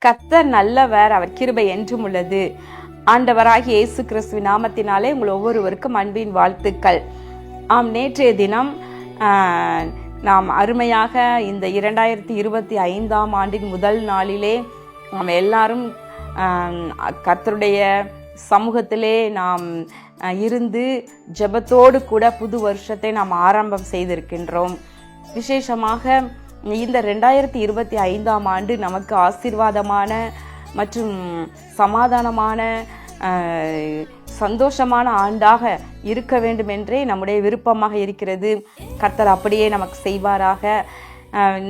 கர்த்தர் நல்லவர், அவர் கிருபை என்றும் உள்ளது. ஆண்டவராகிய இயேசு கிறிஸ்துவின் நாமத்தினாலே உங்கள் ஒவ்வொருவருக்கும் அன்பின் வாழ்த்துக்கள். நேற்றைய தினம் நாம் அருமையாக இந்த 2025 ஆண்டின் முதல் நாளிலே நாம் எல்லாரும் கர்த்தருடைய சமூகத்திலே நாம் இருந்து ஜெபத்தோடு கூட புது வருஷத்தை நாம் ஆரம்பம் செய்திருக்கின்றோம். விசேஷமாக இந்த 2025 ஆண்டு நமக்கு ஆசீர்வாதமான மற்றும் சமாதானமான சந்தோஷமான ஆண்டாக இருக்க வேண்டும் என்றே நம்முடைய விருப்பமாக இருக்கிறது. கர்த்தர் அப்படியே நமக்கு செய்வாராக.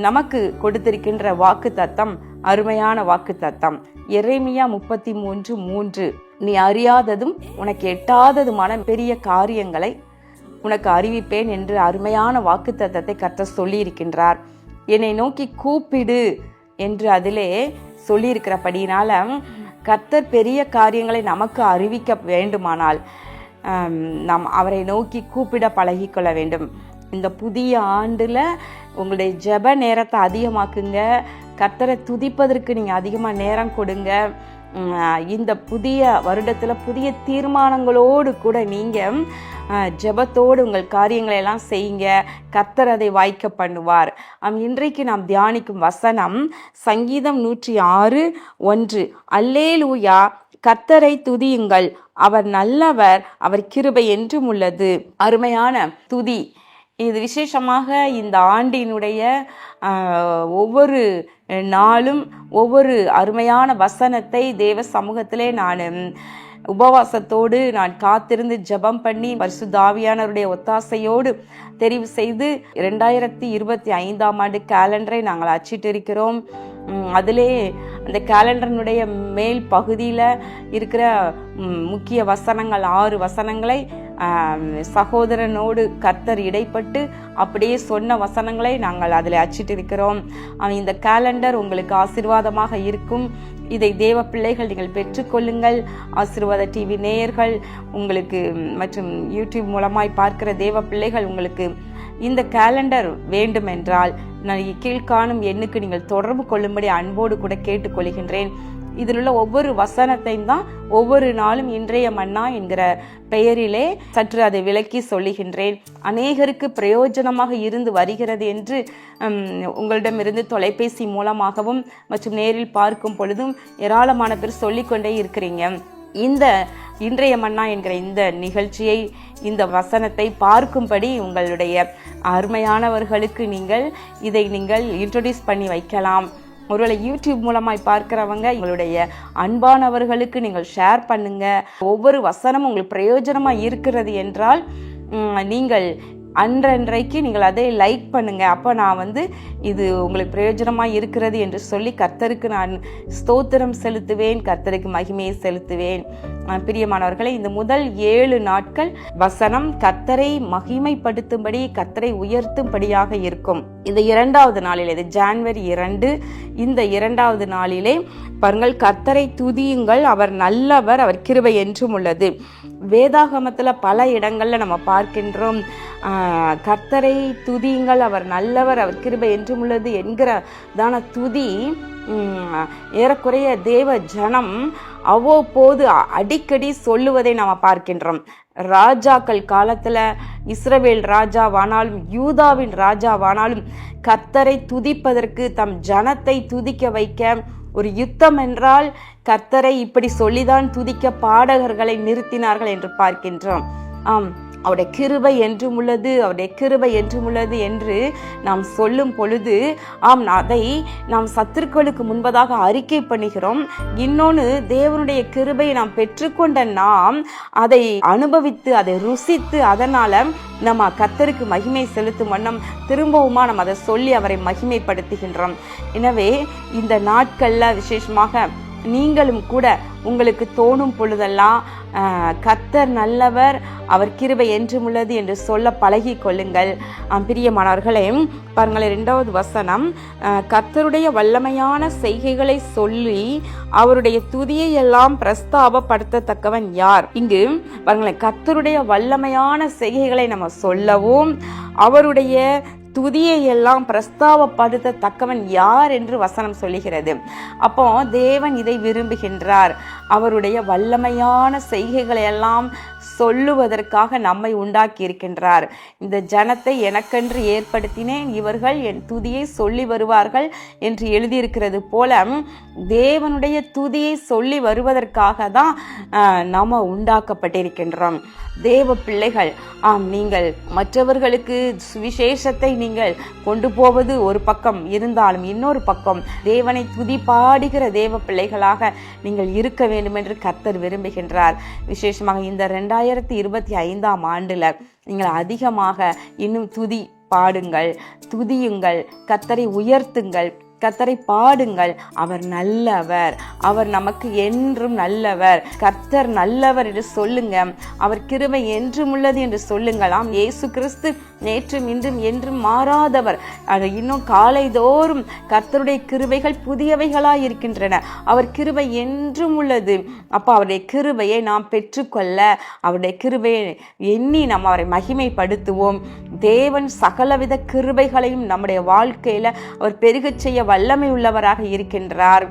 நமக்கு கொடுத்திருக்கின்ற வாக்கு தத்தம் அருமையான வாக்கு தத்தம். எரேமியா 33:3, நீ அறியாததும் உனக்கு எட்டாததுமான பெரிய காரியங்களை உனக்கு அறிவிப்பேன் என்று அருமையான வாக்கு தத்தத்தை கர்த்தர் சொல்லியிருக்கின்றார். என்னை நோக்கி கூப்பிடு என்று அதிலே சொல்லியிருக்கிறபடினால கர்த்தர் பெரிய காரியங்களை நமக்கு அறிவிக்க வேண்டுமானால் நாம் அவரை நோக்கி கூப்பிட பழகிக்கொள்ள வேண்டும். இந்த புதிய ஆண்டில் உங்களுடைய ஜெப நேரத்தை அதிகமாக்குங்க. கர்த்தரை துதிப்பதற்கு நீங்கள் அதிகமாக நேரம் கொடுங்க. இந்த புதிய வருடத்தில் புதிய தீர்மானங்களோடு கூட நீங்கள் ஜெபத்தோடு உங்கள் காரியங்களை எல்லாம் செய்யுங்க. கர்த்தர் அதை வாய்க்க பண்ணுவார். இன்றைக்கு நாம் தியானிக்கும் வசனம் சங்கீதம் 106:1, அல்லேலூயா, கர்த்தரை துதியுங்கள், அவர் நல்லவர், அவர் கிருபை என்றும் உள்ளது. அருமையான துதி. இது விசேஷமாக இந்த ஆண்டினுடைய ஒவ்வொரு நாளும் ஒவ்வொரு அருமையான வசனத்தை தேவ சமூகத்திலே நான் உபவாசத்தோடு நான் காத்திருந்து ஜெபம் பண்ணி பரிசுத்த ஆவியானவருடைய ஒத்தாசையோடு தெரிவு செய்து 2025 ஆண்டு கேலண்டரை நாங்கள் அச்சிட்டிருக்கிறோம். அதிலே அந்த கேலண்டரினுடைய மேல் பகுதியில் இருக்கிற முக்கிய வசனங்கள் 6 வசனங்களை சகோதரனோடு கர்த்தர் இடைப்பட்டு அப்படியே சொன்ன வசனங்களை நாங்கள் அதில் அச்சிட்டிருக்கிறோம். இந்த கேலண்டர் உங்களுக்கு ஆசீர்வாதமாக இருக்கும். இதை தேவ பிள்ளைகள் நீங்கள் பெற்றுக்கொள்ளுங்கள். ஆசீர்வாத டிவி நேயர்கள் உங்களுக்கு மற்றும் யூடியூப் மூலமாய் பார்க்கிற தேவ பிள்ளைகள் உங்களுக்கு இந்த கேலண்டர் வேண்டும் என்றால் நான் கீழ்காணும் எண்ணுக்கு நீங்கள் தொடர்பு கொள்ளும்படி அன்போடு கூட கேட்டுக்கொள்கின்றேன். இதில் உள்ள ஒவ்வொரு வசனத்தையும் தான் ஒவ்வொரு நாளும் இன்றைய மன்னா என்கிற பெயரிலே சற்று அதை விளக்கி சொல்லுகின்றேன். அநேகருக்கு பிரயோஜனமாக இருந்து வருகிறது என்று உங்களிடமிருந்து தொலைபேசி மூலமாகவும் மற்றும் நேரில் பார்க்கும் பொழுதும் ஏராளமான பேர் சொல்லிக்கொண்டே இருக்கிறீங்க. இந்த இன்றைய மன்னா என்கிற இந்த நிகழ்ச்சியை, இந்த வசனத்தை பார்க்கும்படி உங்களுடைய அருமையானவர்களுக்கு இதை நீங்கள் இன்ட்ரோடியூஸ் பண்ணி வைக்கலாம். ஒருவேளை யூடியூப் மூலமாய் பார்க்கிறவங்க எங்களுடைய அன்பானவர்களுக்கு நீங்கள் ஷேர் பண்ணுங்க. ஒவ்வொரு வசனமும் உங்களுக்கு பிரயோஜனமாக இருக்கிறது என்றால் நீங்கள் அன்றைக்கு நீங்கள் அதை லைக் பண்ணுங்க. அப்போ நான் இது உங்களுக்கு பிரயோஜனமாக இருக்கிறது என்று சொல்லி கர்த்தருக்கு நான் ஸ்தோத்திரம் செலுத்துவேன், கர்த்தருக்கு மகிமையை செலுத்துவேன். பிரியமானவர்களே, இந்த முதல் 7 நாட்கள் வசனம் கர்த்தரை மகிமைப்படுத்தும்படி, கர்த்தரை உயர்த்தும்படியாக இருக்கும். இந்த 2வது நாளிலே, இது ஜனவரி 2, இந்த 2வது நாளிலே பாருங்கள், கர்த்தரை துதியுங்கள், அவர் நல்லவர், அவர் கிருபை என்றும் உள்ளது. வேதாகமத்தில் பல இடங்கள்ல நம்ம பார்க்கின்றோம், கர்த்தரை துதியுங்கள், அவர் நல்லவர், அவர் கிருபை என்றும் உள்ளது என்கிறதான துதி ஏறக்குறைய தேவ ஜனம் அவ்வப்போது அடிக்கடி சொல்லுவதை நாம் பார்க்கின்றோம். ராஜாக்கள் காலத்துல இஸ்ரவேல் ராஜாவானாலும் யூதாவின் ராஜாவானாலும் கர்த்தரை துதிப்பதற்கு, தம் ஜனத்தை துதிக்க வைக்க, ஒரு யுத்தம் என்றால் கர்த்தரை இப்படி சொல்லிதான் துதிக்க பாடகர்களை நிறுத்தினார்கள் என்று பார்க்கின்றோம். அவருடைய கிருபை என்றும் உள்ளது, அவருடைய கிருபை என்றும் உள்ளது என்று நாம் சொல்லும் பொழுது அதை நாம் சத்துருக்களுக்கு முன்பதாக அறிக்கை பண்ணுகிறோம். இன்னொன்று, தேவனுடைய கிருபையை நாம் பெற்றுக்கொண்ட நாம் அதை அனுபவித்து, அதை ருசித்து, அதனால நம்ம கர்த்தருக்கு மகிமை செலுத்தும் வண்ணம் திரும்பவுமா நம்ம அதை சொல்லி அவரை மகிமைப்படுத்துகின்றோம். எனவே இந்த நாட்கள்ல விசேஷமாக நீங்களும் கூட உங்களுக்கு தோணும் பொழுதெல்லாம் கர்த்தர் நல்லவர், அவர் கிருபை என்றும் உள்ளது என்று சொல்ல பழகி கொள்ளுங்கள். பிரியமானவர்களே, பாருங்கள் 2வது வசனம், கர்த்தருடைய வல்லமையான செய்கைகளை சொல்லி அவருடைய துதியை எல்லாம் பிரஸ்தாபப்படுத்தத்தக்கவன் யார்? இங்கு பாருங்களேன், கர்த்தருடைய வல்லமையான செய்கைகளை நம்ம சொல்லவும், அவருடைய துதியை எல்லாம் பிரஸ்தாவப்படுத்தத்தக்கவன் யார் என்று வசனம் சொல்லுகிறது. அப்போ தேவன் இதை விரும்புகின்றார். அவருடைய வல்லமையான செய்கைகளை எல்லாம் சொல்லுவதற்காக நம்மை உண்டாக்கி இருக்கின்றார். இந்த ஜனத்தை எனக்கென்று ஏற்படுத்தினேன், இவர்கள் என் துதியை சொல்லி வருவார்கள் என்று எழுதியிருக்கிறது போல தேவனுடைய துதியை சொல்லி வருவதற்காக தான் நம்ம உண்டாக்கப்பட்டிருக்கின்றோம். தேவ பிள்ளைகள், நீங்கள் மற்றவர்களுக்கு சுவிசேஷத்தை நீங்கள் கொண்டு போவது ஒரு பக்கம் இருந்தாலும் இன்னொரு பக்கம் தேவனை துதி பாடுகிற தேவ பிள்ளைகளாக நீங்கள் இருக்க வேண்டும் என்று கர்த்தர் விரும்புகின்றார். விசேஷமாக இந்த 2025ஆம் ஆண்டுல நீங்கள் அதிகமாக இன்னும் துதி பாடுங்கள், துதியுங்கள், கர்த்தரை உயர்த்துங்கள், கர்த்தரை பாடுங்கள். அவர் நல்லவர், அவர் நமக்கு என்றும் நல்லவர். கர்த்தர் நல்லவர் என்று சொல்லுங்க. அவர் கிருபை என்றும் உள்ளது என்று சொல்லுங்களாம். இயேசு கிறிஸ்து நேற்றும் இன்றும் என்றும் மாறாதவர். இன்னும் காலைதோறும் கர்த்தருடைய கிருபைகள் புதியவைகளாய் இருக்கின்றன. அவர் கிருபை என்றும் உள்ளது. அப்போ அவருடைய கிருபையை நாம் பெற்றுக்கொள்ள, அவருடைய கிருபையை எண்ணி நாம் அவரை மகிமைப்படுத்துவோம். தேவன் சகலவித கிருபைகளையும் நம்முடைய வாழ்க்கையில அவர் பெருகச் செய்ய வல்லமை உள்ளவராக இருக்கின்றார்.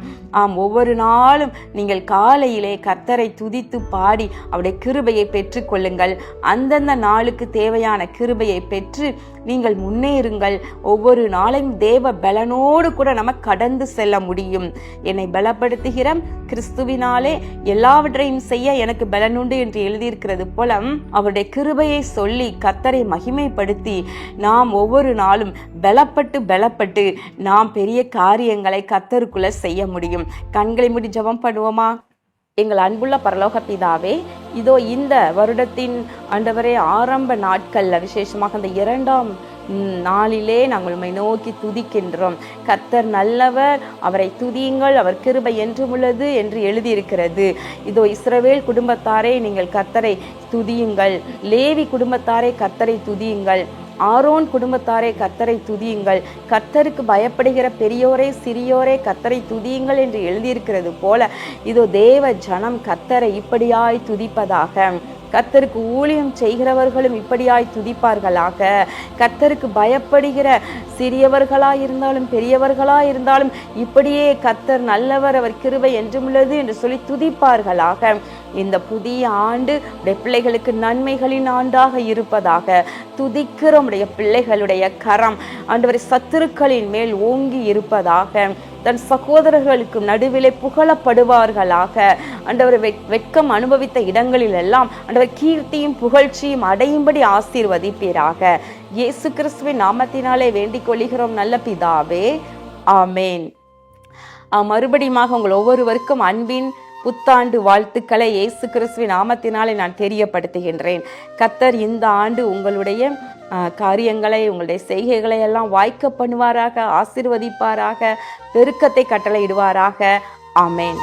ஒவ்வொரு நாளும் நீங்கள் காலையிலே கர்த்தரை துதித்து பாடி அவருடைய கிருபையை பெற்றுக்கொள்ளுங்கள். அந்தந்த நாளுக்கு தேவையான கிருபையை பெற்று நீங்கள் முன்னேறுங்கள். ஒவ்வொரு நாளையும் தேவ பலனோடு கூட நம்ம கடந்து செல்ல முடியும். என்னை பலப்படுத்துகிற கிறிஸ்துவினாலே எல்லாவற்றையும் செய்ய எனக்கு பலனுண்டு என்று எழுதியிருக்கிறது போல அவருடைய கிருபையை சொல்லி கர்த்தரை மகிமைப்படுத்தி நாம் ஒவ்வொரு நாளும் பலப்பட்டு நாம் பெரிய காரியங்களை கர்த்தருக்குள்ள செய்ய முடியும். கண்களை மூடி ஜெபம் பண்ணுவோமா? எங்கள் அன்புள்ள பரலோக பிதாவே, இதோ இந்த வருடத்தின் ஆண்டவரே ஆரம்ப நாட்கள்ல விசேஷமாக அந்த 2ஆம் நாளிலே நாங்கள் உம்மை நோக்கி துதிக்கின்றோம். கர்த்தர் நல்லவர், அவரை துதியுங்கள், அவர் கிருபை என்றும் உள்ளது என்று எழுதியிருக்கிறது. இதோ இஸ்ரவேல் குடும்பத்தாரே நீங்கள் கர்த்தரை துதியுங்கள், லேவி குடும்பத்தாரே கர்த்தரை துதியுங்கள், ஆரோன் குடும்பத்தாரே கர்த்தரை துதியுங்கள், கர்த்தருக்கு பயப்படுகிற பெரியோரே சிறியோரே கர்த்தரை துதியுங்கள் என்று எழுதியிருக்கிறது போல இதோ தேவ ஜனம் கர்த்தரை இப்படியாய் துதிப்பதாக, கர்த்தருக்கு ஊழியம் செய்கிறவர்களும் இப்படியாய் துதிப்பார்களாக. கர்த்தருக்கு பயப்படுகிற சிறியவர்களாயிருந்தாலும் பெரியவர்களாயிருந்தாலும் இப்படியே கர்த்தர் நல்லவர், அவர் கிருபை என்றுமுள்ளது என்று சொல்லி துதிப்பார்களாக. இந்த புதிய ஆண்டு உடைய பிள்ளைகளுக்கு நன்மைகளின் ஆண்டாக இருப்பதாக. துதிக்கிற உடைய பிள்ளைகளுடைய கரம் ஆண்டவரை சத்துருக்களின் மேல் ஓங்கி இருப்பதாக. தன் சகோதரர்களுக்கு நடுவிலே புகழப்படுவார்களாக. ஆண்டவர் வெட்கம் அனுபவித்த இடங்களில் எல்லாம் ஆண்டவர் கீர்த்தியும் புகழ்ச்சியும் அடையும்படி ஆசீர்வதிப்பீராக. இயேசு கிறிஸ்துவின் நாமத்தினாலே வேண்டிக் கொள்கிறோம் நல்ல பிதாவே, ஆமேன். மறுபடியுமாக உங்கள் ஒவ்வொருவருக்கும் அன்பின் புத்தாண்டு வாழ்த்துக்களை இயேசு கிறிஸ்துவின் நாமத்தினாலே நான் தெரியப்படுத்துகின்றேன். கர்த்தர் இந்த ஆண்டு உங்களுடைய காரியங்களை, உங்களுடைய செய்கைகளை எல்லாம் வாய்க்க பண்ணுவாராக, ஆசீர்வதிப்பாராக, பெருக்கத்தை கட்டளையிடுவாராக. ஆமேன்.